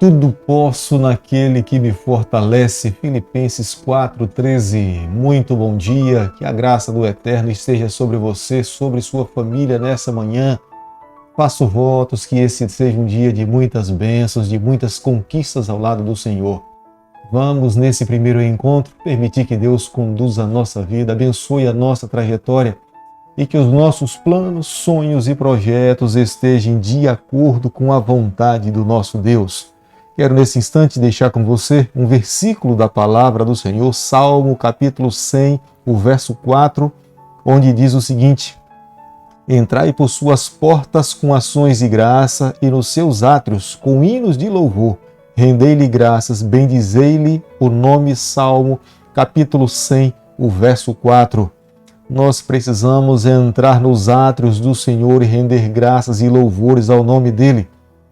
Tudo posso naquele que me fortalece. Filipenses 4:13. Muito bom dia, que a graça do Eterno esteja sobre você, sobre sua família nessa manhã. Faço votos que esse seja um dia de muitas bênçãos, de muitas conquistas ao lado do Senhor. Vamos, nesse primeiro encontro, permitir que Deus conduza a nossa vida, abençoe a nossa trajetória e que os nossos planos, sonhos e projetos estejam de acordo com a vontade do nosso Deus. Quero nesse instante deixar com você um versículo da palavra do Senhor, Salmo capítulo 100, o verso 4, onde diz o seguinte: Entrai por suas portas com ações de graça e nos seus átrios com hinos de louvor. Rendei-lhe graças, bendizei-lhe o nome. Salmo capítulo 100, o verso 4. Nós precisamos entrar nos átrios do Senhor e render graças e louvores ao nome dele.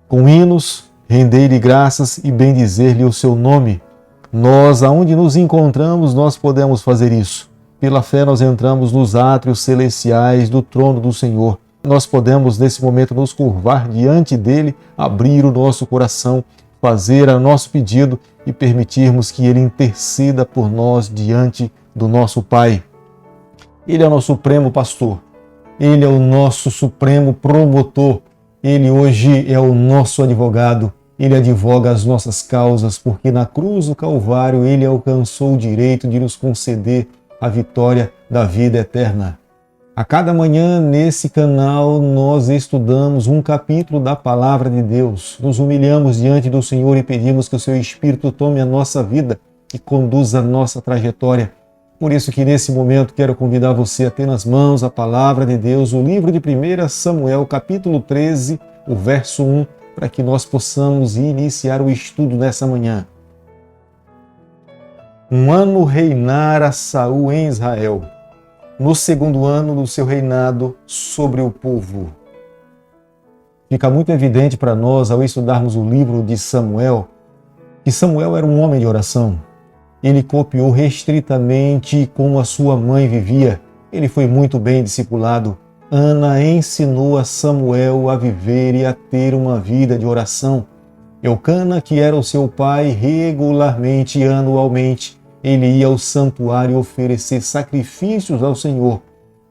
Com hinos, rendei-lhe graças e bendizer-lhe o seu nome. Nós, aonde nos encontramos, nós podemos fazer isso. Pela fé nós entramos nos átrios celestiais do trono do Senhor. Nós podemos, nesse momento, nos curvar diante dele, abrir o nosso coração, fazer o nosso pedido e permitirmos que ele interceda por nós diante do nosso Pai. Ele é o nosso supremo pastor. Ele é o nosso supremo promotor. Ele hoje é o nosso advogado. Ele advoga as nossas causas, porque na cruz do Calvário ele alcançou o direito de nos conceder a vitória da vida eterna. A cada manhã nesse canal nós estudamos um capítulo da Palavra de Deus. Nos humilhamos diante do Senhor e pedimos que o seu Espírito tome a nossa vida e conduza a nossa trajetória. Por isso que nesse momento quero convidar você a ter nas mãos a Palavra de Deus, o livro de 1 Samuel, capítulo 13, o verso 1, para que nós possamos iniciar o estudo nessa manhã. Um ano reinara Saul em Israel, no segundo ano do seu reinado sobre o povo. Fica muito evidente para nós, ao estudarmos o livro de Samuel, que Samuel era um homem de oração. Ele copiou restritamente como a sua mãe vivia. Ele foi muito bem discipulado. Ana ensinou a Samuel a viver e a ter uma vida de oração. Eucana, que era o seu pai, regularmente, anualmente, ele ia ao santuário oferecer sacrifícios ao Senhor.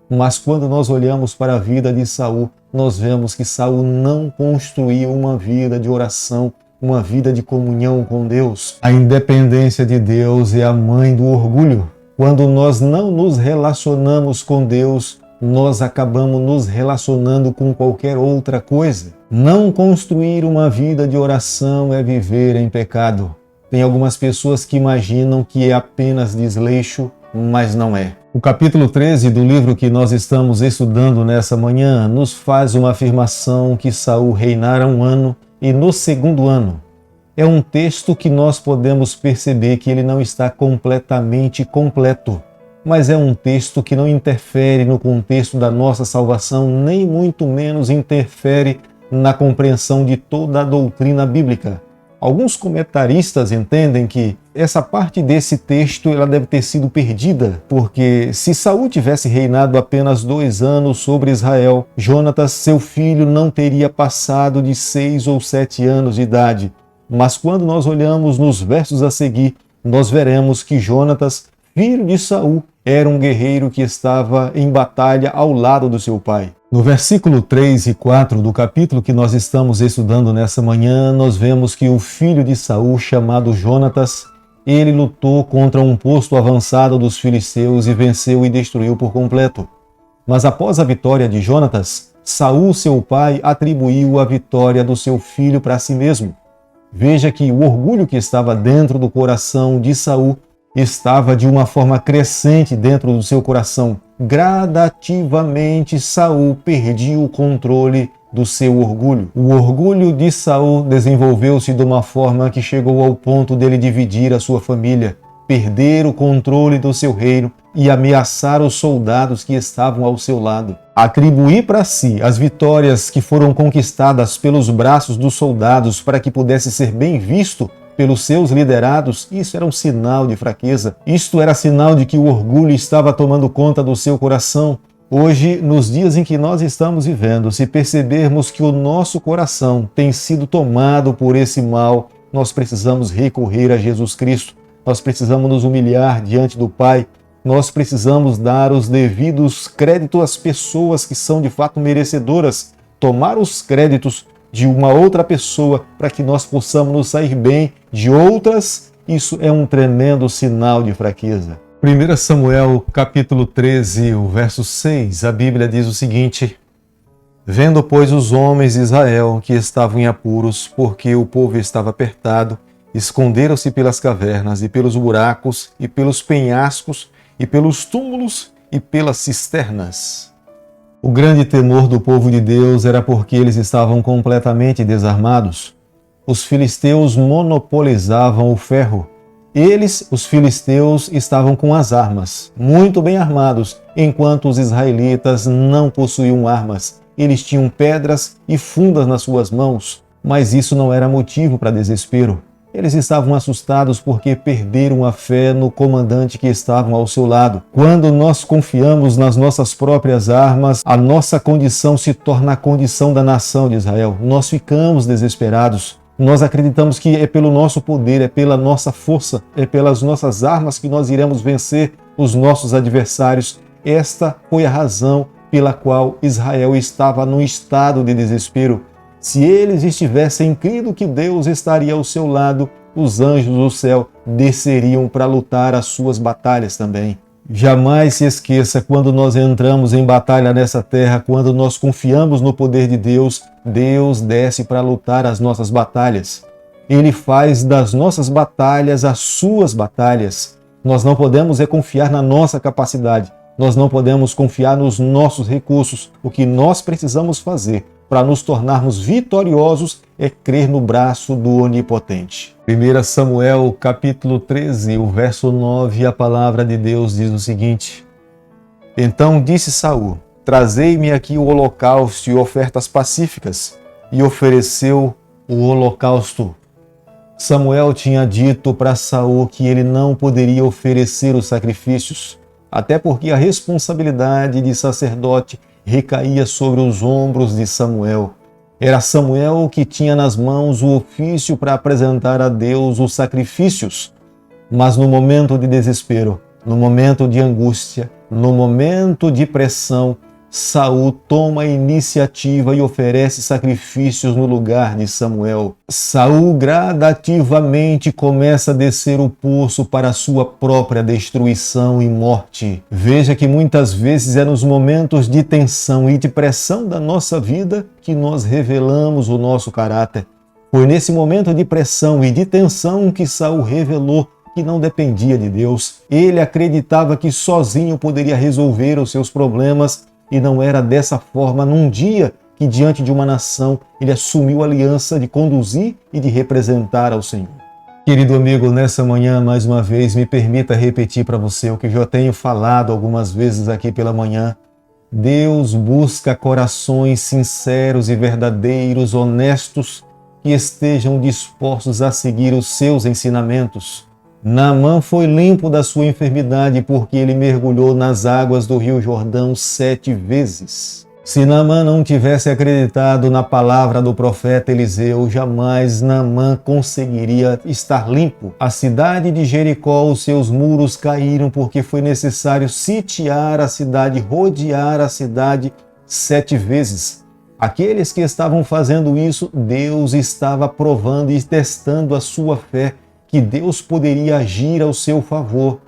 Mas quando nós olhamos para a vida de Saul, nós vemos que Saul não construiu uma vida de oração, uma vida de comunhão com Deus. A independência de Deus é a mãe do orgulho. Quando nós não nos relacionamos com Deus, nós acabamos nos relacionando com qualquer outra coisa. Não construir uma vida de oração é viver em pecado. Tem algumas pessoas que imaginam que é apenas desleixo, mas não é. O capítulo 13 do livro que nós estamos estudando nessa manhã nos faz uma afirmação que Saul reinara um ano e no segundo ano. É um texto que nós podemos perceber que ele não está completamente completo, mas é um texto que não interfere no contexto da nossa salvação, nem muito menos interfere na compreensão de toda a doutrina bíblica. Alguns comentaristas entendem que essa parte desse texto ela deve ter sido perdida, porque se Saul tivesse reinado apenas 2 anos sobre Israel, Jonatas, seu filho, não teria passado de 6 ou 7 anos de idade. Mas quando nós olhamos nos versos a seguir, nós veremos que Jonatas, filho de Saul, era um guerreiro que estava em batalha ao lado do seu pai. No versículo 3 e 4 do capítulo que nós estamos estudando nessa manhã, nós vemos que o filho de Saul, chamado Jonatas, ele lutou contra um posto avançado dos filisteus e venceu e destruiu por completo. Mas após a vitória de Jonatas, Saul, seu pai, atribuiu a vitória do seu filho para si mesmo. Veja que o orgulho que estava dentro do coração de Saul estava de uma forma crescente dentro do seu coração. Gradativamente, Saul perdia o controle do seu orgulho. O orgulho de Saul desenvolveu-se de uma forma que chegou ao ponto dele dividir a sua família, perder o controle do seu reino e ameaçar os soldados que estavam ao seu lado. Atribuir para si as vitórias que foram conquistadas pelos braços dos soldados para que pudesse ser bem visto pelos seus liderados, isso era um sinal de fraqueza. Isto era sinal de que o orgulho estava tomando conta do seu coração. Hoje, nos dias em que nós estamos vivendo, se percebermos que o nosso coração tem sido tomado por esse mal, nós precisamos recorrer a Jesus Cristo, nós precisamos nos humilhar diante do Pai, nós precisamos dar os devidos créditos às pessoas que são de fato merecedoras, tomar os créditos de uma outra pessoa para que nós possamos nos sair bem de outras. Isso é um tremendo sinal de fraqueza. 1 Samuel capítulo 13, o verso 6, a Bíblia diz o seguinte: Vendo, pois, os homens de Israel que estavam em apuros, porque o povo estava apertado, esconderam-se pelas cavernas e pelos buracos e pelos penhascos e pelos túmulos e pelas cisternas. O grande temor do povo de Deus era porque eles estavam completamente desarmados. Os filisteus monopolizavam o ferro. Eles, os filisteus, estavam com as armas, muito bem armados, enquanto os israelitas não possuíam armas. Eles tinham pedras e fundas nas suas mãos, mas isso não era motivo para desespero. Eles estavam assustados porque perderam a fé no comandante que estava ao seu lado. Quando nós confiamos nas nossas próprias armas, a nossa condição se torna a condição da nação de Israel. Nós ficamos desesperados. Nós acreditamos que é pelo nosso poder, é pela nossa força, é pelas nossas armas que nós iremos vencer os nossos adversários. Esta foi a razão pela qual Israel estava num estado de desespero. Se eles estivessem crendo que Deus estaria ao seu lado, os anjos do céu desceriam para lutar as suas batalhas também. Jamais se esqueça, quando nós entramos em batalha nessa terra, quando nós confiamos no poder de Deus, Deus desce para lutar as nossas batalhas. Ele faz das nossas batalhas as suas batalhas. Nós não podemos confiar na nossa capacidade, nós não podemos confiar nos nossos recursos. O que nós precisamos fazer para nos tornarmos vitoriosos é crer no braço do Onipotente. 1 Samuel capítulo 13, o verso 9, a palavra de Deus diz o seguinte: Então disse Saul: Trazei-me aqui o holocausto e ofertas pacíficas. E ofereceu o holocausto. Samuel tinha dito para Saul que ele não poderia oferecer os sacrifícios, até porque a responsabilidade de sacerdote recaía sobre os ombros de Samuel. Era Samuel que tinha nas mãos o ofício para apresentar a Deus os sacrifícios. Mas no momento de desespero, no momento de angústia, no momento de pressão, Saul toma a iniciativa e oferece sacrifícios no lugar de Samuel. Saul gradativamente começa a descer o poço para a sua própria destruição e morte. Veja que muitas vezes é nos momentos de tensão e de pressão da nossa vida que nós revelamos o nosso caráter. Foi nesse momento de pressão e de tensão que Saul revelou que não dependia de Deus. Ele acreditava que sozinho poderia resolver os seus problemas. E não era dessa forma num dia que, diante de uma nação, ele assumiu a aliança de conduzir e de representar ao Senhor. Querido amigo, nessa manhã, mais uma vez, me permita repetir para você o que já tenho falado algumas vezes aqui pela manhã. Deus busca corações sinceros e verdadeiros, honestos, que estejam dispostos a seguir os seus ensinamentos. Naamã foi limpo da sua enfermidade porque ele mergulhou nas águas do rio Jordão 7 vezes. Se Naamã não tivesse acreditado na palavra do profeta Eliseu, jamais Naamã conseguiria estar limpo. A cidade de Jericó, os seus muros caíram porque foi necessário sitiar a cidade, rodear a cidade 7 vezes. Aqueles que estavam fazendo isso, Deus estava provando e testando a sua fé, que Deus poderia agir ao seu favor.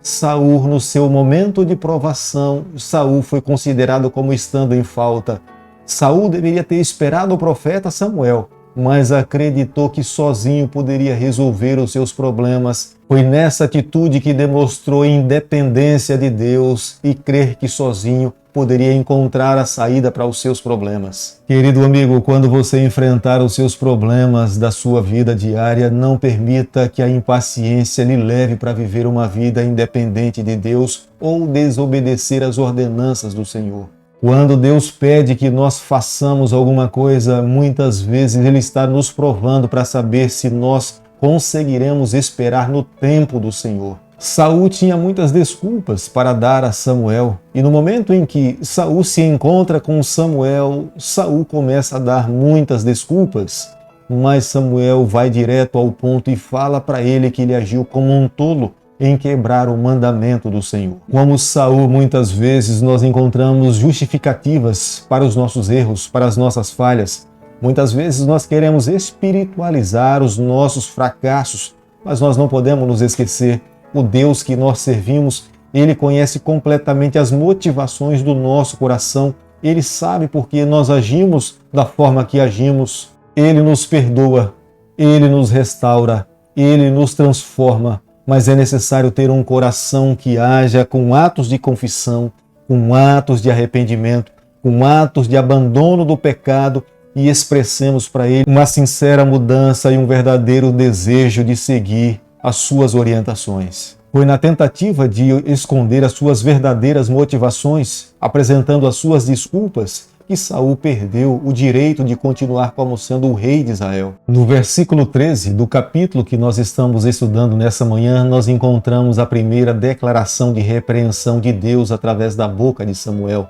Saul, no seu momento de provação, Saul foi considerado como estando em falta. Saul deveria ter esperado o profeta Samuel, mas acreditou que sozinho poderia resolver os seus problemas. Foi nessa atitude que demonstrou independência de Deus e crer que sozinho poderia encontrar a saída para os seus problemas. Querido amigo, quando você enfrentar os seus problemas da sua vida diária, não permita que a impaciência lhe leve para viver uma vida independente de Deus ou desobedecer às ordenanças do Senhor. Quando Deus pede que nós façamos alguma coisa, muitas vezes Ele está nos provando para saber se nós conseguiremos esperar no tempo do Senhor. Saul tinha muitas desculpas para dar a Samuel, e no momento em que Saul se encontra com Samuel, Saul começa a dar muitas desculpas. mas Samuel vai direto ao ponto e fala para ele que ele agiu como um tolo em quebrar o mandamento do Senhor. Como Saul, muitas vezes nós encontramos justificativas para os nossos erros, para as nossas falhas. Muitas vezes nós queremos espiritualizar os nossos fracassos, mas nós não podemos nos esquecer. O Deus que nós servimos, Ele conhece completamente as motivações do nosso coração. Ele sabe por que nós agimos da forma que agimos. Ele nos perdoa, Ele nos restaura, Ele nos transforma. Mas é necessário ter um coração que haja com atos de confissão, com atos de arrependimento, com atos de abandono do pecado e expressemos para Ele uma sincera mudança e um verdadeiro desejo de seguir as suas orientações. Foi na tentativa de esconder as suas verdadeiras motivações, apresentando as suas desculpas, que Saul perdeu o direito de continuar como sendo o rei de Israel. No versículo 13 do capítulo que nós estamos estudando nessa manhã, nós encontramos a primeira declaração de repreensão de Deus através da boca de Samuel.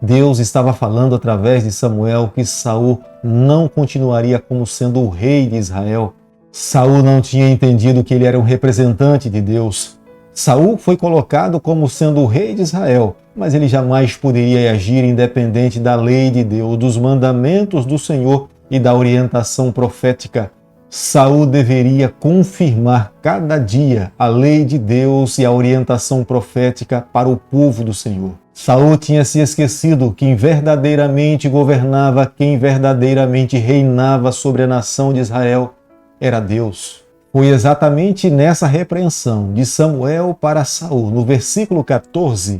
Deus estava falando através de Samuel que Saul não continuaria como sendo o rei de Israel. Saul não tinha entendido que ele era um representante de Deus. Saul foi colocado como sendo o rei de Israel, mas ele jamais poderia agir independente da lei de Deus, dos mandamentos do Senhor e da orientação profética. Saul deveria confirmar cada dia a lei de Deus e a orientação profética para o povo do Senhor. Saul tinha se esquecido quem verdadeiramente governava, quem verdadeiramente reinava sobre a nação de Israel era Deus. Foi exatamente nessa repreensão de Samuel para Saul, no versículo 14,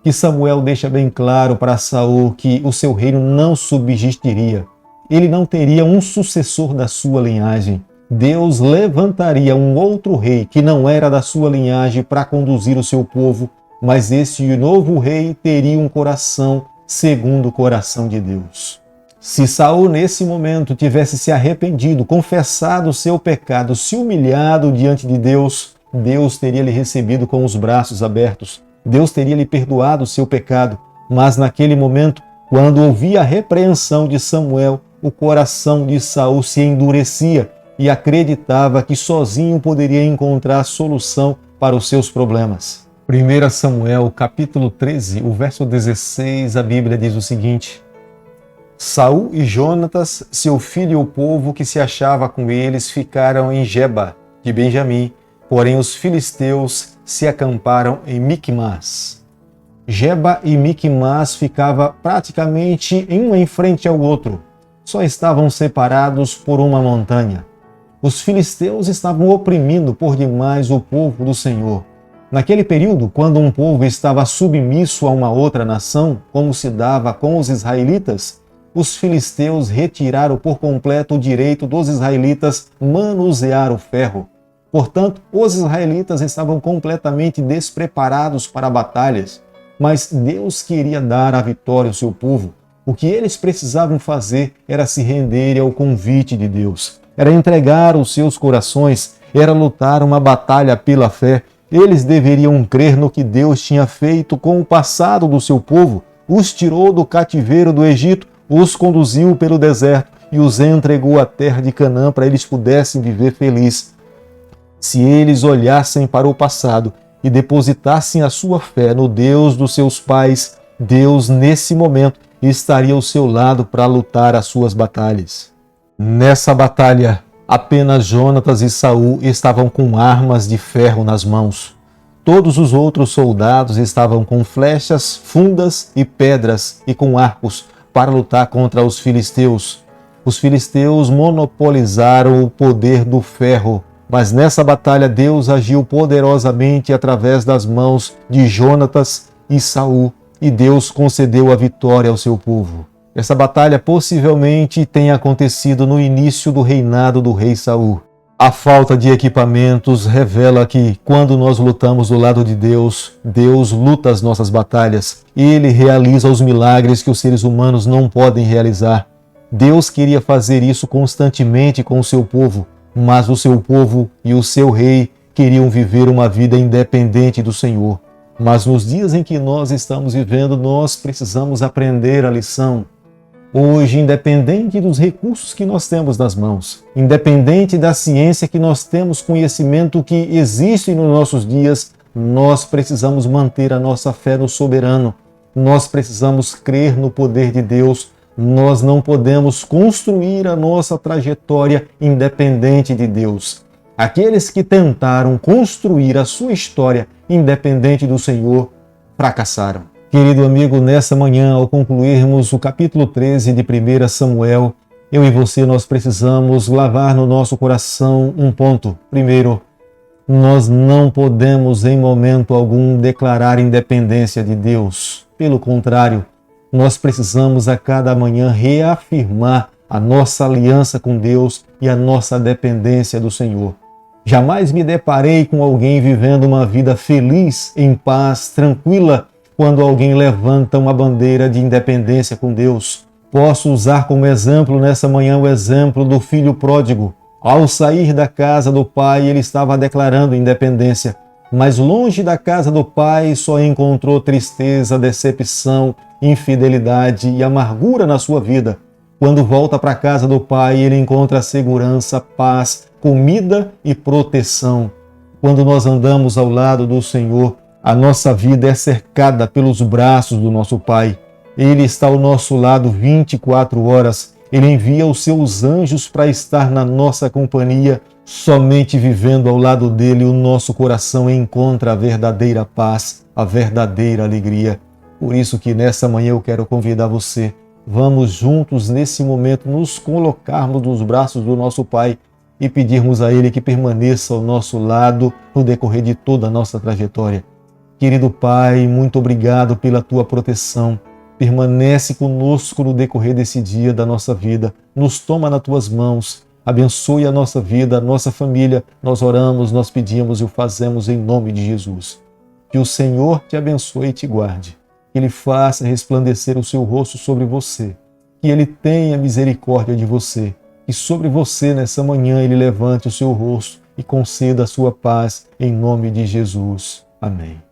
que Samuel deixa bem claro para Saul que o seu reino não subsistiria. Ele não teria um sucessor da sua linhagem. Deus levantaria um outro rei que não era da sua linhagem para conduzir o seu povo, mas esse novo rei teria um coração segundo o coração de Deus. Se Saul nesse momento tivesse se arrependido, confessado o seu pecado, se humilhado diante de Deus, Deus teria lhe recebido com os braços abertos. Deus teria lhe perdoado o seu pecado. Mas naquele momento, quando ouvia a repreensão de Samuel, o coração de Saul se endurecia e acreditava que sozinho poderia encontrar a solução para os seus problemas. 1 Samuel, capítulo 13, o verso 16, a Bíblia diz o seguinte: Saul e Jonatas, seu filho e o povo que se achava com eles ficaram em Geba de Benjamim, porém os filisteus se acamparam em Micmas. Geba e Micmas ficavam praticamente um em frente ao outro, só estavam separados por uma montanha. Os filisteus estavam oprimindo por demais o povo do Senhor. Naquele período, quando um povo estava submisso a uma outra nação, como se dava com os israelitas, os filisteus retiraram por completo o direito dos israelitas manusear o ferro. Portanto, os israelitas estavam completamente despreparados para batalhas, mas Deus queria dar a vitória ao seu povo. O que eles precisavam fazer era se renderem ao convite de Deus, era entregar os seus corações, era lutar uma batalha pela fé. Eles deveriam crer no que Deus tinha feito com o passado do seu povo, os tirou do cativeiro do Egito, os conduziu pelo deserto e os entregou à terra de Canaã para eles pudessem viver felizes. Se eles olhassem para o passado e depositassem a sua fé no Deus dos seus pais, Deus, nesse momento, estaria ao seu lado para lutar as suas batalhas. Nessa batalha, apenas Jonatas e Saul estavam com armas de ferro nas mãos. Todos os outros soldados estavam com flechas, fundas e pedras e com arcos para lutar contra os filisteus. Os filisteus monopolizaram o poder do ferro, mas nessa batalha Deus agiu poderosamente através das mãos de Jonatas e Saul, e Deus concedeu a vitória ao seu povo. Essa batalha possivelmente tenha acontecido no início do reinado do rei Saul. A falta de equipamentos revela que, quando nós lutamos do lado de Deus, Deus luta as nossas batalhas. Ele realiza os milagres que os seres humanos não podem realizar. Deus queria fazer isso constantemente com o seu povo, mas o seu povo e o seu rei queriam viver uma vida independente do Senhor. Mas nos dias em que nós estamos vivendo, nós precisamos aprender a lição. Hoje, independente dos recursos que nós temos nas mãos, independente da ciência que nós temos, conhecimento que existe nos nossos dias, nós precisamos manter a nossa fé no soberano. Nós precisamos crer no poder de Deus. Nós não podemos construir a nossa trajetória independente de Deus. Aqueles que tentaram construir a sua história independente do Senhor fracassaram. Querido amigo, nessa manhã, ao concluirmos o capítulo 13 de 1 Samuel, eu e você, nós precisamos lavar no nosso coração um ponto. Primeiro, nós não podemos em momento algum declarar independência de Deus. Pelo contrário, nós precisamos a cada manhã reafirmar a nossa aliança com Deus e a nossa dependência do Senhor. Jamais me deparei com alguém vivendo uma vida feliz, em paz, tranquila, quando alguém levanta uma bandeira de independência com Deus. Posso usar como exemplo nessa manhã o exemplo do filho pródigo. Ao sair da casa do pai, ele estava declarando independência, mas longe da casa do pai só encontrou tristeza, decepção, infidelidade e amargura na sua vida. Quando volta para a casa do pai, ele encontra segurança, paz, comida e proteção. Quando nós andamos ao lado do Senhor, a nossa vida é cercada pelos braços do nosso Pai. Ele está ao nosso lado 24 horas. Ele envia os seus anjos para estar na nossa companhia. Somente vivendo ao lado dele, o nosso coração encontra a verdadeira paz, a verdadeira alegria. Por isso que nessa manhã eu quero convidar você. Vamos juntos nesse momento nos colocarmos nos braços do nosso Pai e pedirmos a Ele que permaneça ao nosso lado no decorrer de toda a nossa trajetória. Querido Pai, muito obrigado pela Tua proteção. Permanece conosco no decorrer desse dia da nossa vida. Nos toma nas Tuas mãos. Abençoe a nossa vida, a nossa família. Nós oramos, nós pedimos e o fazemos em nome de Jesus. Que o Senhor te abençoe e te guarde. Que Ele faça resplandecer o seu rosto sobre você. Que Ele tenha misericórdia de você. Que sobre você nessa manhã Ele levante o seu rosto e conceda a sua paz em nome de Jesus. Amém.